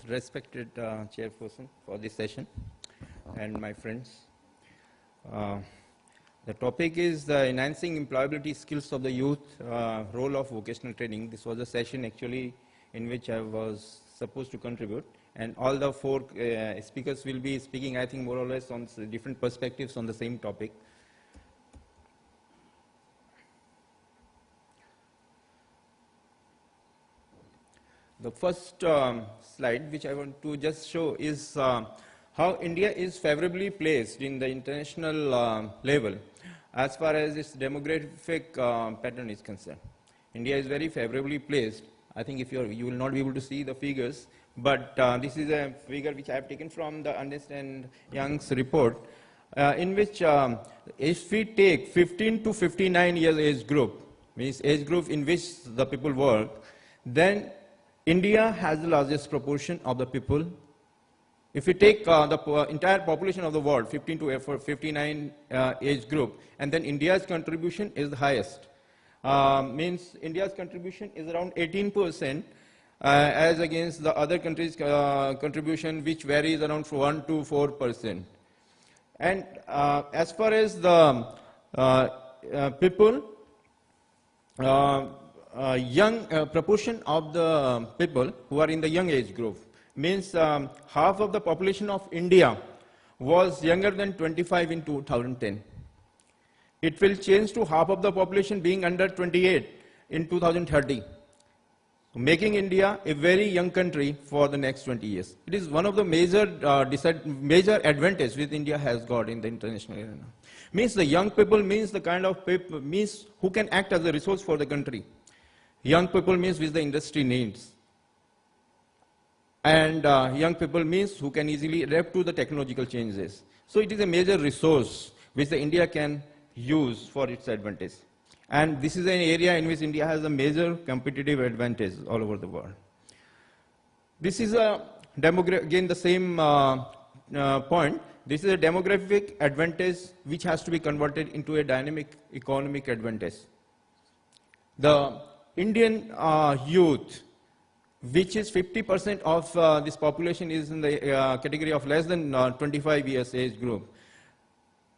Respected chairperson for this session and my friends. Uh, the topic is the enhancing employability skills of the youth, role of vocational training. This was a session actually in which I was supposed to contribute, and all the four speakers will be speaking, I think, more or less on different perspectives on the same topic. The first slide which I want to just show is how India is favorably placed in the international level as far as its demographic pattern is concerned. India is very favorably placed. I think if you will not be able to see the figures, but this is a figure which I have taken from the Ernst & Young's report, in which if we take 15 to 59 years age group, means age group in which the people work, then India has the largest proportion of the people. If we take the entire population of the world, 15 to 59 age group, and then India's contribution is the highest. Means India's contribution is around 18%, as against the other countries' contribution, which varies around 1 to 4%. And as far as the people, young proportion of the people who are in the young age group means half of the population of India was younger than 25 in 2010. It will change to half of the population being under 28 in 2030, making India a very young country for the next 20 years. It is one of the major advantage which India has got in the international arena. Means the young people means the kind of people means who can act as a resource for the country. Young people means which the industry needs. And young people means who can easily adapt to the technological changes. So it is a major resource which the India can use for its advantage. And this is an area in which India has a major competitive advantage all over the world. This is again the same point. This is a demographic advantage which has to be converted into a dynamic economic advantage. The Indian youth, which is 50% of this population is in the category of less than 25 years age group.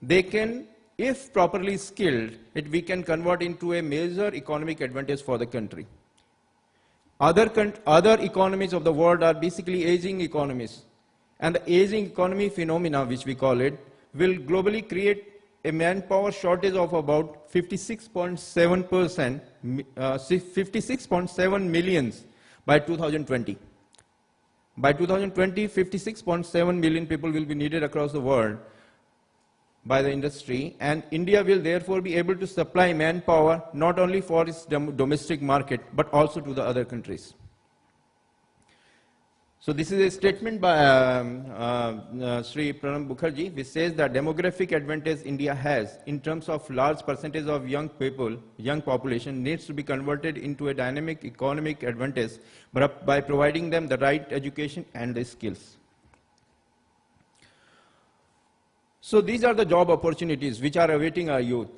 They can, if properly skilled, we can convert into a major economic advantage for the country. Other economies of the world are basically aging economies. And the aging economy phenomena, which we call it, will globally create a manpower shortage of about 56.7%, 56.7 millions by 2020. By 2020, 56.7 million people will be needed across the world by the industry, and India will therefore be able to supply manpower not only for its domestic market, but also to the other countries. So this is a statement by Sri Pranab Mukherjee, which says that demographic advantage India has in terms of large percentage of young people, young population needs to be converted into a dynamic economic advantage by providing them the right education and the skills. So these are the job opportunities which are awaiting our youth.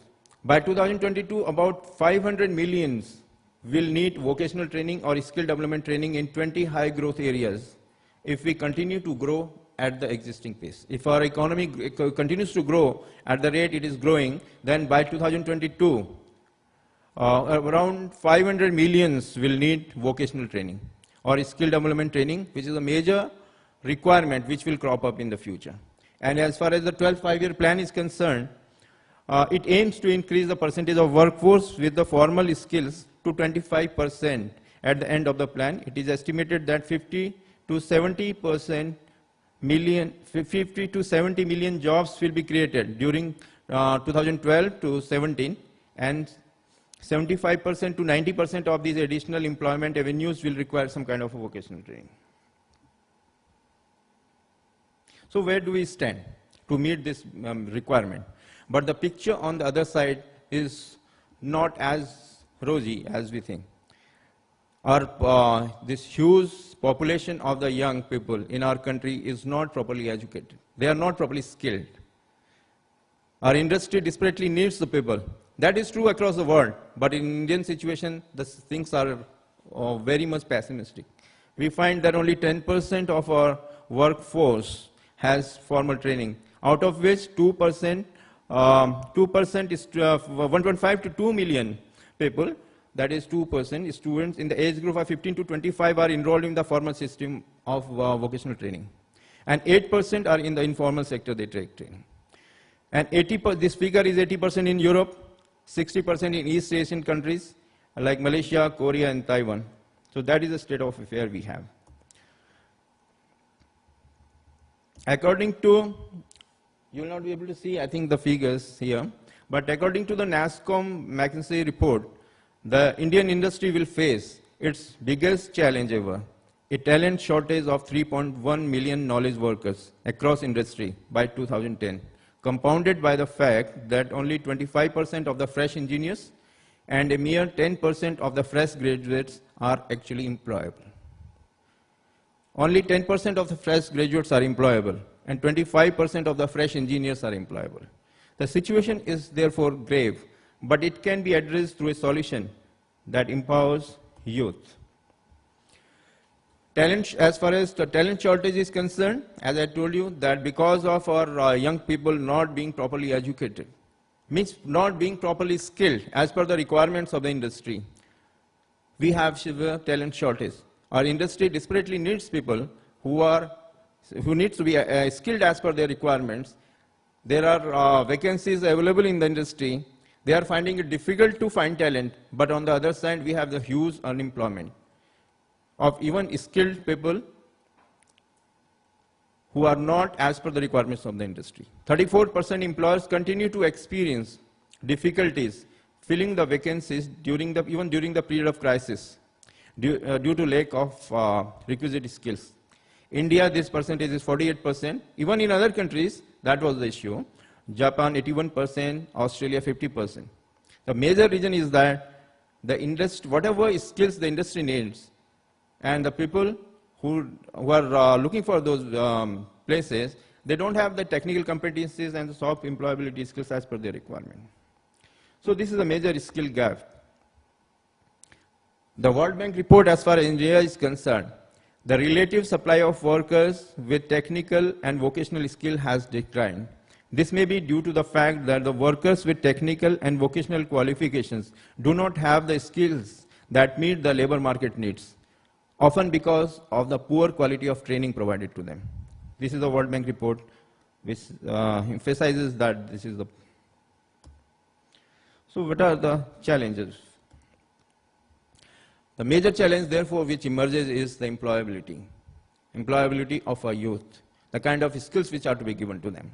By 2022, about 500 millions will need vocational training or skill development training in 20 high growth areas if we continue to grow at the existing pace. If our economy continues to grow at the rate it is growing, then by 2022, around 500 millions will need vocational training or skill development training, which is a major requirement which will crop up in the future. And as far as the 12th five-year plan is concerned, it aims to increase the percentage of workforce with the formal skills to 25% at the end of the plan. It is estimated that 50 to 70 million jobs will be created during 2012 to 17, and 75% to 90% of these additional employment avenues will require some kind of a vocational training. So where do we stand to meet this requirement? But the picture on the other side is not as rosy as we think. This huge population of the young people in our country is not properly educated. They are not properly skilled. Our industry desperately needs the people. That is true across the world, but in Indian situation, the things are very much pessimistic. we find that only 10% of our workforce has formal training, out of which 2%, 2% is 1.5 to 2 million people, that is 2% students in the age group of 15 to 25 are enrolled in the formal system of vocational training. And 8% are in the informal sector, they take training. And this figure is 80% in Europe, 60% in East Asian countries like Malaysia, Korea, and Taiwan. So that is the state of affairs we have. According to, you will not be able to see, I think, the figures here, but according to the NASSCOM McKinsey report, the Indian industry will face its biggest challenge ever, a talent shortage of 3.1 million knowledge workers across industry by 2010, compounded by the fact that only 25% of the fresh engineers and a mere 10% of the fresh graduates are actually employable. Only 10% of the fresh graduates are employable, and 25% of the fresh engineers are employable. The situation is therefore grave, but it can be addressed through a solution that empowers youth. Talent, as far as the talent shortage is concerned, as I told you, that because of our young people not being properly educated, means not being properly skilled as per the requirements of the industry, we have severe talent shortage. Our industry desperately needs people who need to be skilled as per their requirements. There are vacancies available in the industry. They are finding it difficult to find talent, but on the other side, we have the huge unemployment of even skilled people who are not as per the requirements of the industry. 34% employers continue to experience difficulties filling the vacancies even during the period of crisis due to lack of requisite skills. India, this percentage is 48%. Even in other countries, that was the issue. Japan, 81%, Australia, 50%. The major reason is that the industry, whatever skills the industry needs, and the people who are looking for those places, they don't have the technical competencies and the soft employability skills as per their requirement. So this is a major skill gap. The World Bank report, as far as India is concerned, the relative supply of workers with technical and vocational skill has declined. This may be due to the fact that the workers with technical and vocational qualifications do not have the skills that meet the labor market needs, often because of the poor quality of training provided to them. This is the World Bank report which emphasizes that this is the... So what are the challenges? The major challenge, therefore, which emerges is the employability of our youth, the kind of skills which are to be given to them.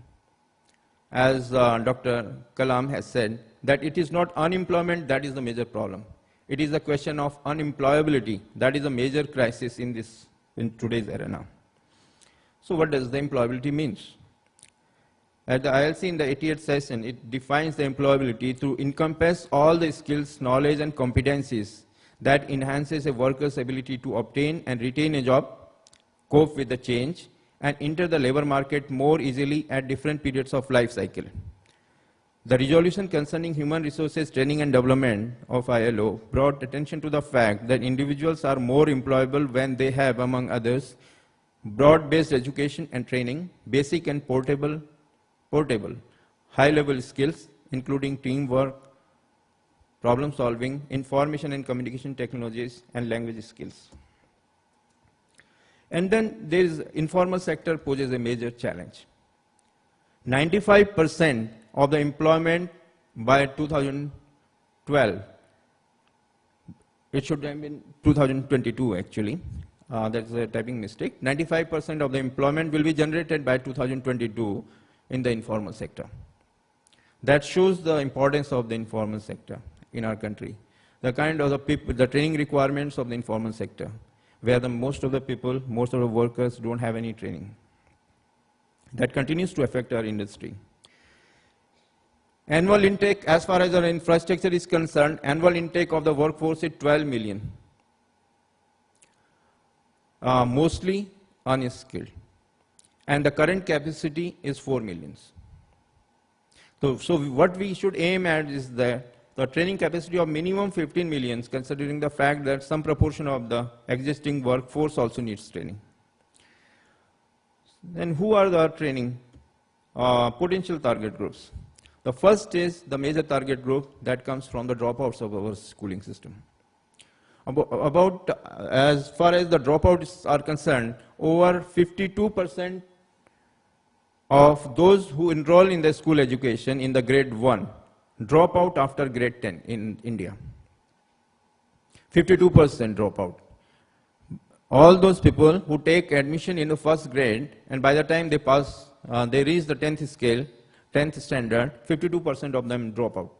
As Dr. Kalam has said, that it is not unemployment that is the major problem. It is a question of unemployability that is a major crisis in today's era now. So what does the employability mean? At the ILC in the 88th session, it defines the employability to encompass all the skills, knowledge, and competencies that enhances a worker's ability to obtain and retain a job, cope with the change, and enter the labor market more easily at different periods of life cycle. The resolution concerning human resources training and development of ILO brought attention to the fact that individuals are more employable when they have, among others, broad-based education and training, basic and portable, high-level skills, including teamwork, problem solving, information and communication technologies, and language skills. And then there is informal sector poses a major challenge. 95% of the employment by 2012, it should have been 2022 actually, that's a typing mistake. 95% of the employment will be generated by 2022 in the informal sector. That shows the importance of the informal sector in our country. The kind of the training requirements of the informal sector, where most of the workers don't have any training. That continues to affect our industry. Annual intake, as far as our infrastructure is concerned, annual intake of the workforce is 12 million. Mostly unskilled. And the current capacity is 4 million. So what we should aim at is that the training capacity of minimum 15 million, considering the fact that some proportion of the existing workforce also needs training. Then who are the training potential target groups? The first is the major target group that comes from the dropouts of our schooling system. As far as the dropouts are concerned, over 52% of those who enroll in the school education in the grade 1 drop out after grade 10 in India. 52% drop out. All those people who take admission in the first grade, and by the time they pass, they reach the 10th scale, 10th standard, 52% of them drop out.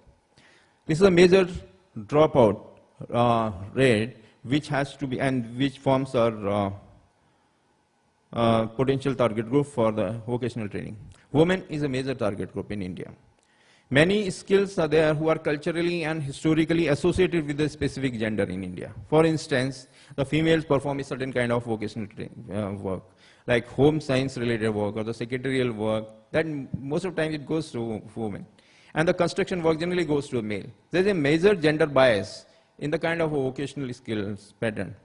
This is a major dropout rate, which has to be, and which forms our potential target group for the vocational training. Women is a major target group in India. Many skills are there who are culturally and historically associated with a specific gender in India. For instance, the females perform a certain kind of vocational work, like home science related work or the secretarial work, that most of the time it goes to women. And the construction work generally goes to a male. There is a major gender bias in the kind of vocational skills pattern.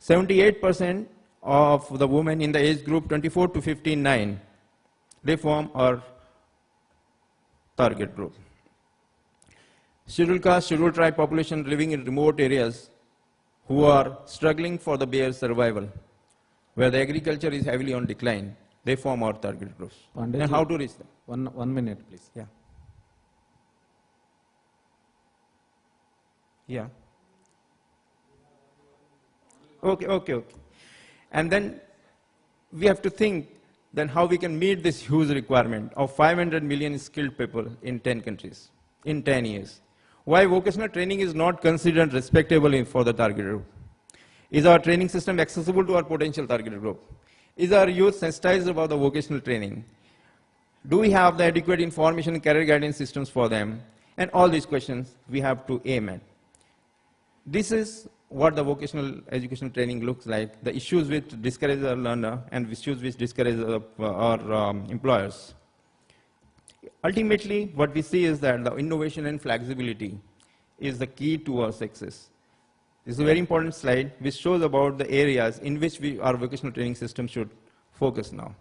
78% of the women in the age group 24 to 59, they form our target group. Scheduled caste, scheduled tribe population living in remote areas who are struggling for the bare survival, where the agriculture is heavily on decline, they form our target groups. And how to reach them? One minute, please. Yeah. Yeah. Okay. And then we have to think then how we can meet this huge requirement of 500 million skilled people in 10 countries in 10 years. Why vocational training is not considered respectable for the target group? Is our training system accessible to our potential target group? Is our youth sensitized about the vocational training? Do we have the adequate information and career guidance systems for them? And all these questions we have to aim at. This is what the vocational educational training looks like, the issues which discourage the learner and issues which discourage our employers. Ultimately, what we see is that the innovation and flexibility is the key to our success. This is a very important slide which shows about the areas in which our vocational training system should focus now.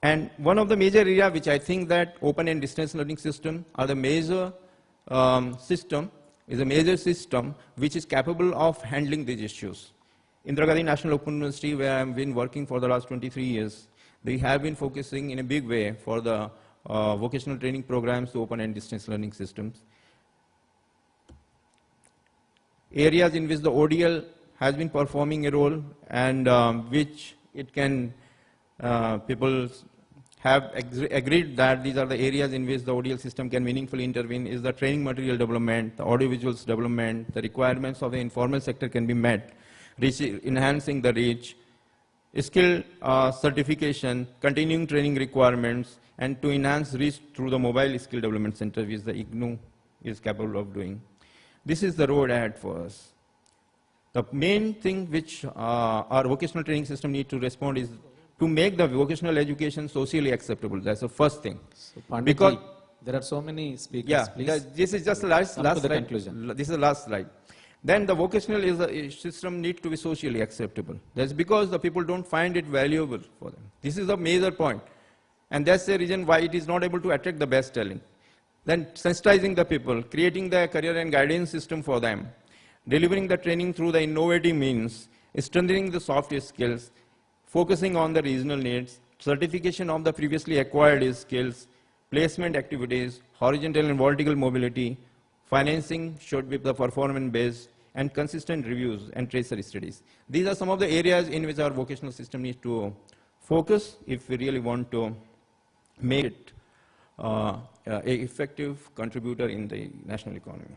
And one of the major areas which I think that open and distance learning system are the major system which is capable of handling these issues. Indira Gandhi National Open University, where I have been working for the last 23 years, they have been focusing in a big way for the vocational training programs to open and distance learning systems. Areas in which the ODL has been performing a role and which it can, people have agreed that these are the areas in which the ODL system can meaningfully intervene is the training material development, the audiovisuals development, the requirements of the informal sector can be met, enhancing the reach, skill certification, continuing training requirements, and to enhance reach through the mobile skill development center which the IGNOU is capable of doing. This is the road ahead for us. The main thing which our vocational training system needs to respond is to make the vocational education socially acceptable. That's the first thing. So, because there are so many speakers. Yeah, please. This is just the last slide. Conclusion. This is the last slide. Then the vocational system needs to be socially acceptable. That's because the people don't find it valuable for them. This is the major point. And that's the reason why it is not able to attract the best talent. Then sensitizing the people, creating the career and guidance system for them, delivering the training through the innovative means, strengthening the soft skills, focusing on the regional needs, certification of the previously acquired skills, placement activities, horizontal and vertical mobility, financing should be the performance-based, and consistent reviews and tracer studies. These are some of the areas in which our vocational system needs to focus if we really want to make it an effective contributor in the national economy.